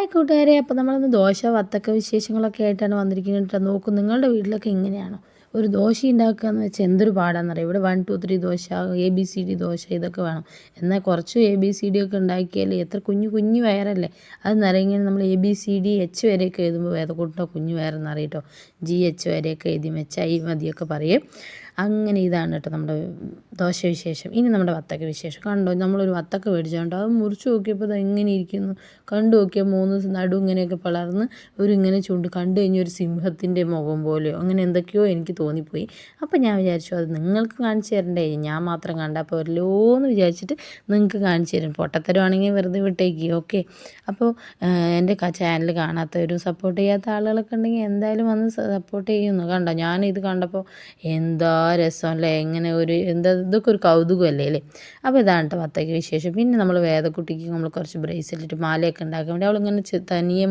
Hi കൂട്ടുകാരെ, അപ്പോൾ നമ്മളിന്ന് ദോശ വത്തക്ക വിശേഷങ്ങളൊക്കെ ആയിട്ടാണ് വന്നിരിക്കുന്നത് കേട്ടോ. നോക്കൂ, നിങ്ങളുടെ വീട്ടിലൊക്കെ ഇങ്ങനെയാണോ? ഒരു ദോശ ഉണ്ടാക്കുക എന്ന് വെച്ചാൽ എന്തൊരു പാടാണെന്നറിയാം. ഇവിടെ 1 2 3 ദോശ, ABCD ദോശ ഇതൊക്കെ വേണം. എന്നാൽ കുറച്ച് ABCD ഒക്കെ ഉണ്ടാക്കിയാൽ എത്ര കുഞ്ഞു കുഞ്ഞു വയറല്ലേ അത് നിറയിങ്ങനെ. നമ്മൾ ABCD H വരെയൊക്കെ എഴുതുമ്പോൾ വേദക്കൂട്ടോ കുഞ്ഞു വയറെന്നറിയും കേട്ടോ. GH വരെയൊക്കെ എഴുതി വെച്ചാൽ ഈ മതിയൊക്കെ പറയും. അങ്ങനെ ഇതാണ് കേട്ടോ നമ്മുടെ ദോശ വിശേഷം. ഇനി നമ്മുടെ വത്തക്ക വിശേഷം. കണ്ടോ, നമ്മളൊരു വത്തക്ക മേടിച്ചുകൊണ്ട് അത് മുറിച്ച് നോക്കിയപ്പോൾ അത് എങ്ങനെ ഇരിക്കുന്നു. കണ്ടു നോക്കിയാൽ 3 നടു ഇങ്ങനെയൊക്കെ പിളർന്ന് ഇങ്ങനെ ചുണ്ട് കണ്ടു കഴിഞ്ഞാൽ ഒരു സിംഹത്തിൻ്റെ മുഖം പോലെയോ അങ്ങനെ എന്തൊക്കെയോ എനിക്ക് തോന്നിപ്പോയി. അപ്പോൾ ഞാൻ വിചാരിച്ചു അത് നിങ്ങൾക്ക് കാണിച്ചു തരണ്ടേ, ഞാൻ മാത്രം കണ്ടപ്പോൾ വരല്ലോ എന്ന് വിചാരിച്ചിട്ട് നിങ്ങൾക്ക് കാണിച്ചു തരും. പൊട്ടത്തരമാണെങ്കിൽ വെറുതെ വിട്ടേക്ക്. ഓക്കെ. അപ്പോൾ എൻ്റെ ചാനൽ കാണാത്തവരും സപ്പോർട്ട് ചെയ്യാത്ത ആളുകളൊക്കെ ഉണ്ടെങ്കിൽ എന്തായാലും വന്ന് സപ്പോർട്ട് ചെയ്യുന്നു. കണ്ടോ, ഞാനിത് കണ്ടപ്പോൾ എന്താ രസമല്ലേ, എങ്ങനെ ഇതൊക്കെ ഒരു കൗതുകമല്ലേ അല്ലേ. അപ്പോൾ ഇതാണ് കേട്ടോ വത്തക്ക വിശേഷം. പിന്നെ നമ്മൾ വേദക്കുട്ടിക്ക് നമ്മൾ കുറച്ച് ബ്രേസ്ലെറ്റ് മാലയൊക്കെ ഉണ്ടാക്കാൻ വേണ്ടി അവളിങ്ങനെ തനിയെ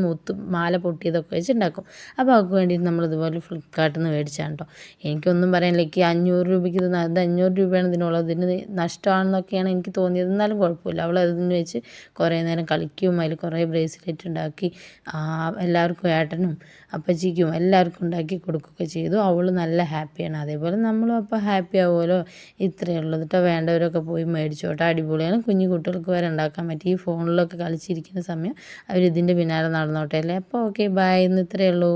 മാല പൊട്ടിയതൊക്കെ വെച്ചുണ്ടാക്കും. അപ്പോൾ അവൾക്ക് വേണ്ടിയിട്ട് നമ്മളിതുപോലെ ഫ്ലിപ്കാർട്ടിൽ നിന്ന് മേടിച്ചാണ് കേട്ടോ. എനിക്കൊന്നും പറയാനില്ല, എനിക്ക് 500 രൂപയ്ക്ക് ഇത് 500 രൂപയാണ് ഇതിനുള്ളത്. ഇതിന് നഷ്ടമാണെന്നൊക്കെയാണ് എനിക്ക് തോന്നിയത്. എന്നാലും കുഴപ്പമില്ല, അവൾ അതിന് വെച്ച് കുറേ നേരം കളിക്കും. അതിൽ കുറേ ബ്രേസ്ലെറ്റ് ഉണ്ടാക്കി എല്ലാവർക്കും, ഏട്ടനും അപ്പച്ചിക്കും എല്ലാവർക്കും ഉണ്ടാക്കി കൊടുക്കുകയൊക്കെ ചെയ്തു. അവൾ നല്ല ഹാപ്പിയാണ്. അതേപോലെ നമ്മളും അപ്പോൾ ഹാപ്പി ആവുമല്ലോ. ഇത്രയേ ഉള്ളൂ കേട്ടോ. വേണ്ടവരൊക്കെ പോയി മേടിച്ചോട്ടെ, അടിപൊളിയാണ്. കുഞ്ഞു കുട്ടികൾക്ക് വരെ ഉണ്ടാക്കാൻ പറ്റി. ഈ ഫോണിലൊക്കെ കളിച്ചിരിക്കുന്ന സമയം അവരിതിൻ്റെ പിന്നാലെ നടന്നോട്ടെ അല്ലേ. അപ്പോൾ ഓക്കെ, ബൈ. ഇന്ന് ഇത്രയേ ഉള്ളൂ.